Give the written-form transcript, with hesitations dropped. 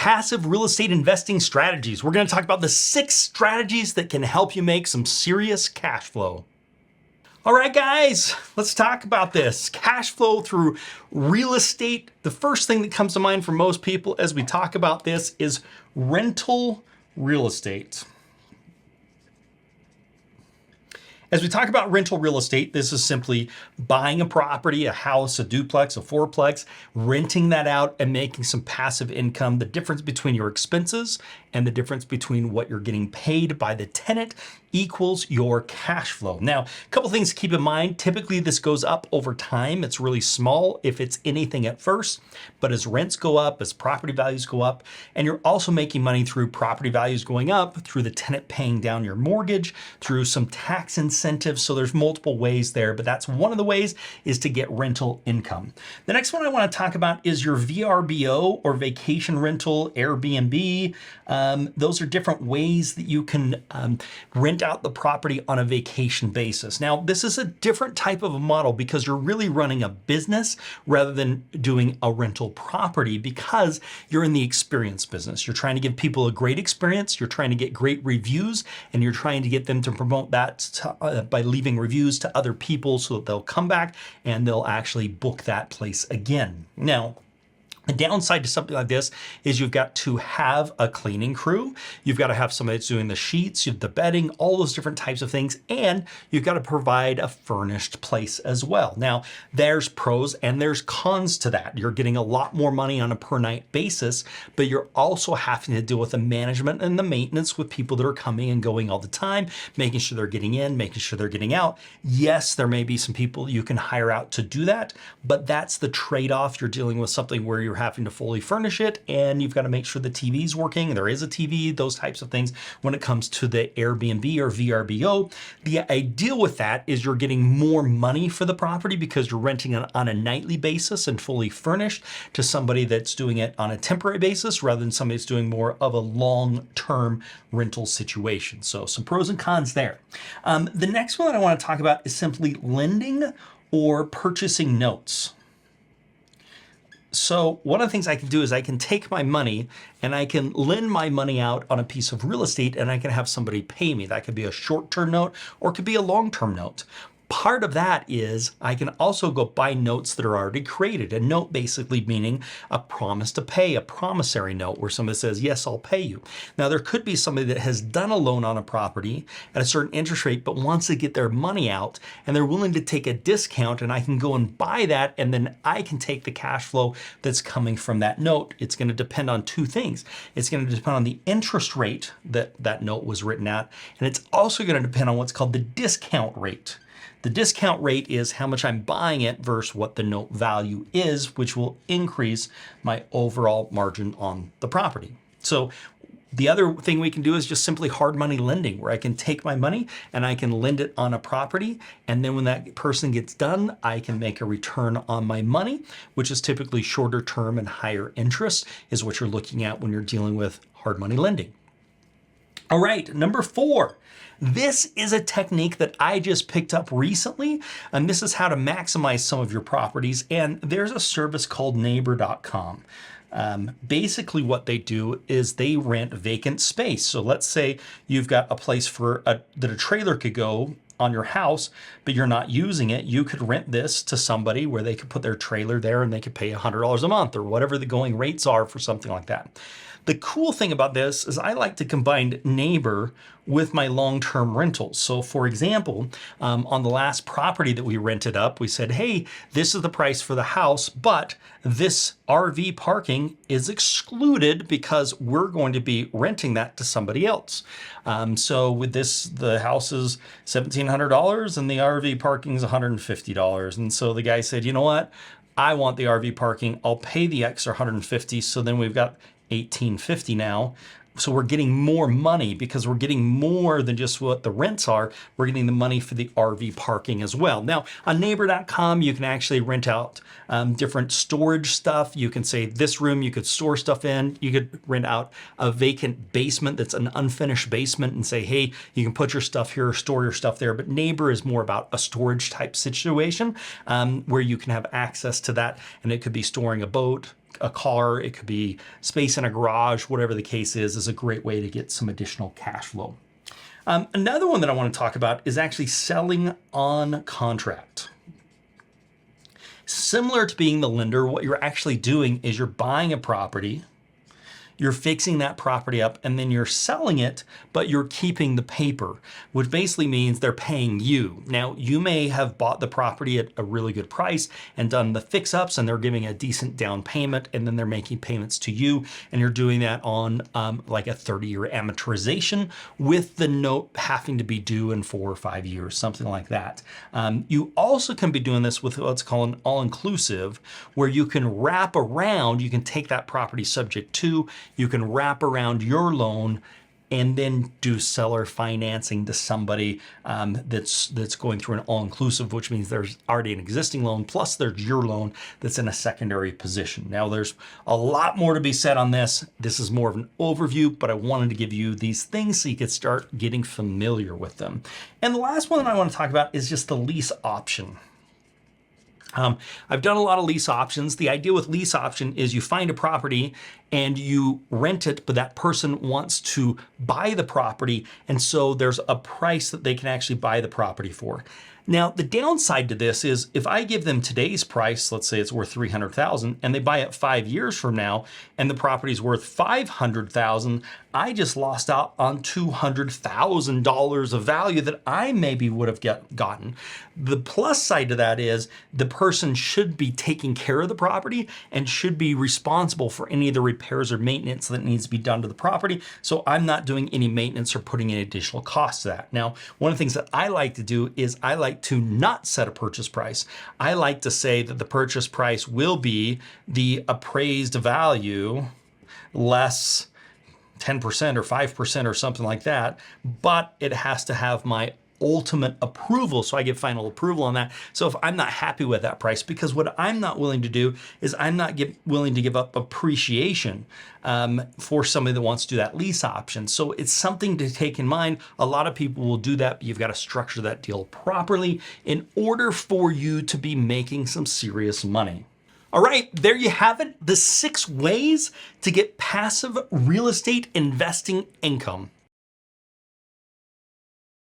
passive real estate investing strategies. We're going to talk about the 6 strategies that can help you make some serious cash flow. All right, guys, let's talk about this. Cash flow through real estate. The first thing that comes to mind for most people as we talk about this is rental real estate. As we talk about rental real estate, this is simply buying a property, a house, a duplex, a fourplex, renting that out and making some passive income. The difference between your expenses and the difference between what you're getting paid by the tenant equals your cash flow. Now, a couple things to keep in mind. Typically, this goes up over time. It's really small if it's anything at first, but as rents go up, as property values go up, and you're also making money through property values going up, through the tenant paying down your mortgage, through some tax incentives. So there's multiple ways there, but that's one of the ways is to get rental income. The next one I want to talk about is your VRBO or vacation rental, Airbnb. Those are different ways that you can rent out the property on a vacation basis. Now, this is a different type of a model because you're really running a business rather than doing a rental property because you're in the experience business. You're trying to give people a great experience. You're trying to get great reviews and you're trying to get them to promote that by leaving reviews to other people so that they'll come back and they'll actually book that place again. Now, the downside to something like this is you've got to have a cleaning crew. You've got to have somebody that's doing the sheets, the bedding, all those different types of things. And you've got to provide a furnished place as well. Now, there's pros and there's cons to that. You're getting a lot more money on a per night basis, but you're also having to deal with the management and the maintenance with people that are coming and going all the time, making sure they're getting in, making sure they're getting out. Yes, there may be some people you can hire out to do that, but that's the trade-off. You're dealing with something where you're having to fully furnish it and you've got to make sure the TV's working. There is a TV, those types of things when it comes to the Airbnb or VRBO. The ideal with that is you're getting more money for the property because you're renting it on a nightly basis and fully furnished to somebody that's doing it on a temporary basis rather than somebody that's doing more of a long-term rental situation. So some pros and cons there. The next one that I want to talk about is simply lending or purchasing notes. So one of the things I can do is I can take my money and I can lend my money out on a piece of real estate and I can have somebody pay me. That could be a short-term note or it could be a long-term note. Part of that is I can also go buy notes that are already created. A note basically meaning a promise to pay, a promissory note where somebody says, yes, I'll pay you. Now there could be somebody that has done a loan on a property at a certain interest rate, but wants to get their money out and they're willing to take a discount and I can go and buy that and then I can take the cash flow that's coming from that note. It's going to depend on 2 things. It's going to depend on the interest rate that that note was written at, and it's also going to depend on what's called the discount rate. The discount rate is how much I'm buying it versus what the note value is, which will increase my overall margin on the property. So the other thing we can do is just simply hard money lending, where I can take my money and I can lend it on a property. And then when that person gets done, I can make a return on my money, which is typically shorter term and higher interest is what you're looking at when you're dealing with hard money lending. All right, number 4. This is a technique that I just picked up recently, and this is how to maximize some of your properties. And there's a service called neighbor.com. Basically what they do is they rent vacant space. So let's say you've got a place that a trailer could go on your house, but you're not using it. You could rent this to somebody where they could put their trailer there and they could pay $100 a month or whatever the going rates are for something like that. The cool thing about this is I like to combine neighbor with my long-term rentals. So for example, on the last property that we rented up, we said, hey, this is the price for the house, but this RV parking is excluded because we're going to be renting that to somebody else. So with this, the house is $1,700 and the RV parking is $150. And so the guy said, you know what? I want the RV parking. I'll pay the extra $150. So then we've got $1,850 now. So we're getting more money because we're getting more than just what the rents are. We're getting the money for the RV parking as well. Now on neighbor.com, you can actually rent out different storage stuff. You can say this room you could store stuff in. You could rent out a vacant basement that's an unfinished basement and say, hey, you can put your stuff here or store your stuff there. But neighbor is more about a storage type situation where you can have access to that. And it could be storing a boat, a car, it could be space in a garage, whatever the case is a great way to get some additional cash flow. Another one that I want to talk about is actually selling on contract. Similar to being the lender, what you're actually doing is you're buying a property, you're fixing that property up, and then you're selling it, but you're keeping the paper, which basically means they're paying you. Now, you may have bought the property at a really good price and done the fix-ups, and they're giving a decent down payment, and then they're making payments to you, and you're doing that on like a 30-year amortization with the note having to be due in 4 or 5 years, something like that. You also can be doing this with what's called an all-inclusive, where you can wrap around, you can take that property subject to, you can wrap around your loan and then do seller financing to somebody that's going through an all-inclusive, which means there's already an existing loan, plus there's your loan that's in a secondary position. Now, there's a lot more to be said on this. This is more of an overview, but I wanted to give you these things so you could start getting familiar with them. And the last one that I want to talk about is just the lease option. I've done a lot of lease options. The idea with lease option is you find a property and you rent it, but that person wants to buy the property. And so there's a price that they can actually buy the property for. Now, the downside to this is if I give them today's price, let's say it's worth $300,000, and they buy it 5 years from now, and the property is worth $500,000, I just lost out on $200,000 of value that I maybe would have gotten. The plus side to that is the person should be taking care of the property and should be responsible for any of the repairs or maintenance that needs to be done to the property. So I'm not doing any maintenance or putting any additional costs to that. Now, one of the things that I like to do is I like to not set a purchase price. I like to say that the purchase price will be the appraised value less 10% or 5% or something like that, but it has to have my ultimate approval. So I get final approval on that. So if I'm not happy with that price, because what I'm not willing to do is I'm not willing to give up appreciation for somebody that wants to do that lease option. So it's something to take in mind. A lot of people will do that, but you've got to structure that deal properly in order for you to be making some serious money. All right, there you have it, the 6 ways to get passive real estate investing income.